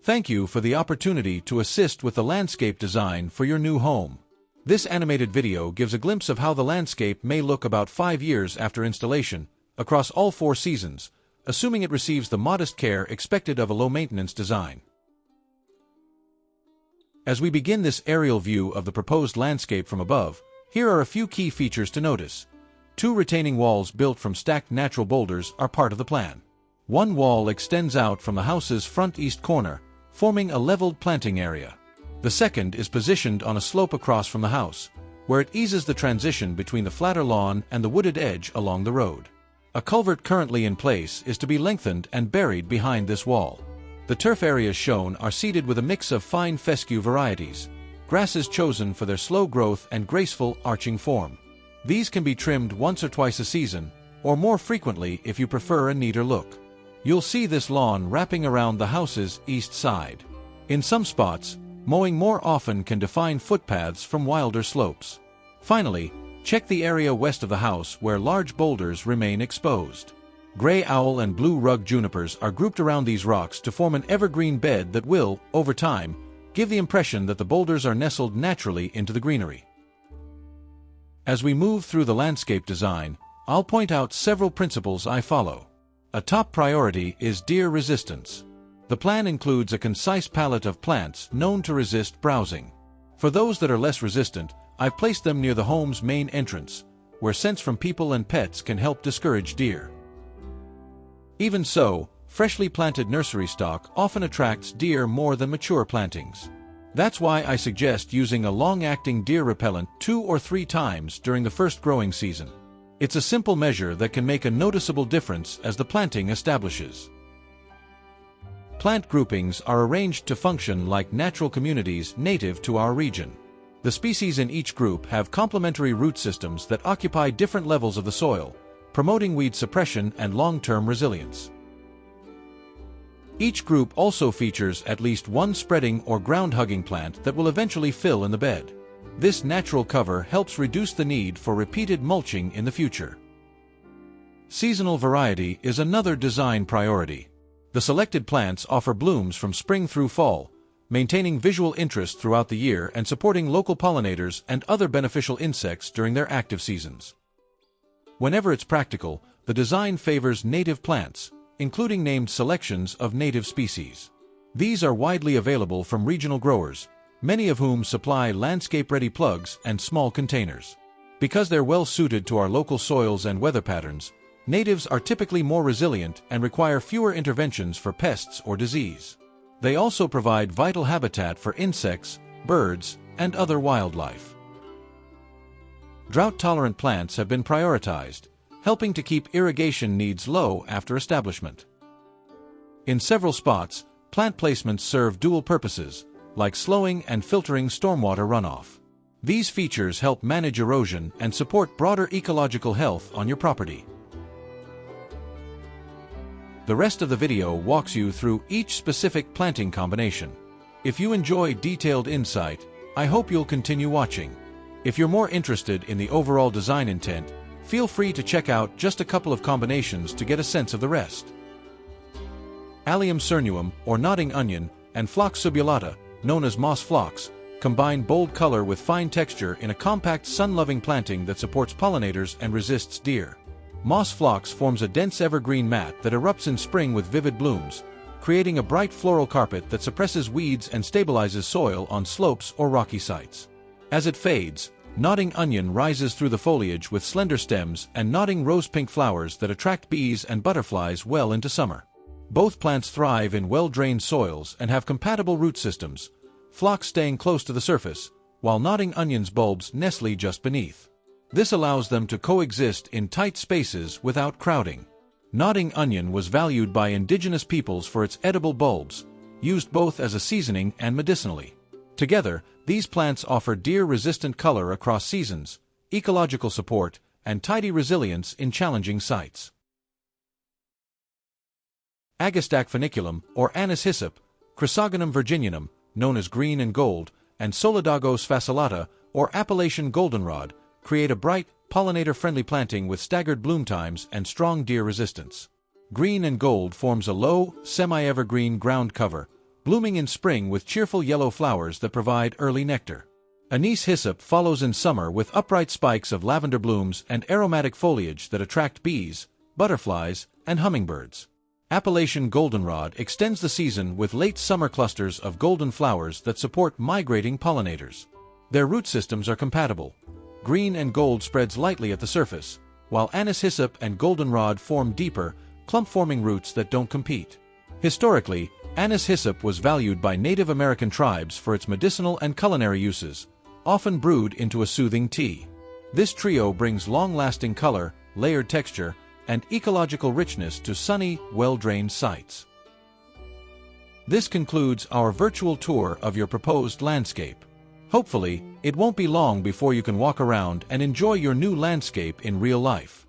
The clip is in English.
Thank you for the opportunity to assist with the landscape design for your new home. This animated video gives a glimpse of how the landscape may look about 5 years after installation, across all 4 seasons, assuming it receives the modest care expected of a low-maintenance design. As we begin this aerial view of the proposed landscape from above, here are a few key features to notice. 2 retaining walls built from stacked natural boulders are part of the plan. 1 wall extends out from the house's front east corner, forming a leveled planting area. The second is positioned on a slope across from the house, where it eases the transition between the flatter lawn and the wooded edge along the road. A culvert currently in place is to be lengthened and buried behind this wall. The turf areas shown are seeded with a mix of fine fescue varieties, grasses chosen for their slow growth and graceful arching form. These can be trimmed once or twice a season, or more frequently if you prefer a neater look. You'll see this lawn wrapping around the house's east side. In some spots, mowing more often can define footpaths from wilder slopes. Finally, check the area west of the house where large boulders remain exposed. Gray owl and blue rug junipers are grouped around these rocks to form an evergreen bed that will, over time, give the impression that the boulders are nestled naturally into the greenery. As we move through the landscape design, I'll point out several principles I follow. A top priority is deer resistance. The plan includes a concise palette of plants known to resist browsing. For those that are less resistant, I've placed them near the home's main entrance, where scents from people and pets can help discourage deer. Even so, freshly planted nursery stock often attracts deer more than mature plantings. That's why I suggest using a long-acting deer repellent 2 or 3 times during the first growing season. It's a simple measure that can make a noticeable difference as the planting establishes. Plant groupings are arranged to function like natural communities native to our region. The species in each group have complementary root systems that occupy different levels of the soil, promoting weed suppression and long-term resilience. Each group also features at least 1 spreading or ground-hugging plant that will eventually fill in the bed. This natural cover helps reduce the need for repeated mulching in the future. Seasonal variety is another design priority. The selected plants offer blooms from spring through fall, maintaining visual interest throughout the year and supporting local pollinators and other beneficial insects during their active seasons. Whenever it's practical, the design favors native plants, including named selections of native species. These are widely available from regional growers, many of whom supply landscape-ready plugs and small containers. Because they're well suited to our local soils and weather patterns, natives are typically more resilient and require fewer interventions for pests or disease. They also provide vital habitat for insects, birds, and other wildlife. Drought-tolerant plants have been prioritized, helping to keep irrigation needs low after establishment. In several spots, plant placements serve dual purposes, like slowing and filtering stormwater runoff. These features help manage erosion and support broader ecological health on your property. The rest of the video walks you through each specific planting combination. If you enjoy detailed insight, I hope you'll continue watching. If you're more interested in the overall design intent, feel free to check out just a couple of combinations to get a sense of the rest. Allium cernuum, or nodding onion, and Phlox subulata, known as moss phlox, combine bold color with fine texture in a compact sun-loving planting that supports pollinators and resists deer. Moss phlox forms a dense evergreen mat that erupts in spring with vivid blooms, creating a bright floral carpet that suppresses weeds and stabilizes soil on slopes or rocky sites. As it fades, nodding onion rises through the foliage with slender stems and nodding rose-pink flowers that attract bees and butterflies well into summer. Both plants thrive in well-drained soils and have compatible root systems, phlox staying close to the surface, while nodding onion's bulbs nestle just beneath. This allows them to coexist in tight spaces without crowding. Nodding onion was valued by indigenous peoples for its edible bulbs, used both as a seasoning and medicinally. Together, these plants offer deer-resistant color across seasons, ecological support, and tidy resilience in challenging sites. Agastache funiculum, or Anis hyssop, Chrysogonum virginianum, known as green and gold, and Solidagos facillata, or Appalachian goldenrod, create a bright, pollinator-friendly planting with staggered bloom times and strong deer resistance. Green and gold forms a low, semi-evergreen ground cover, blooming in spring with cheerful yellow flowers that provide early nectar. Anise hyssop follows in summer with upright spikes of lavender blooms and aromatic foliage that attract bees, butterflies, and hummingbirds. Appalachian goldenrod extends the season with late summer clusters of golden flowers that support migrating pollinators. Their root systems are compatible. Green and gold spreads lightly at the surface, while anise hyssop and goldenrod form deeper, clump-forming roots that don't compete. Historically, anise hyssop was valued by Native American tribes for its medicinal and culinary uses, often brewed into a soothing tea. This trio brings long-lasting color, layered texture, and ecological richness to sunny, well-drained sites. This concludes our virtual tour of your proposed landscape. Hopefully, it won't be long before you can walk around and enjoy your new landscape in real life.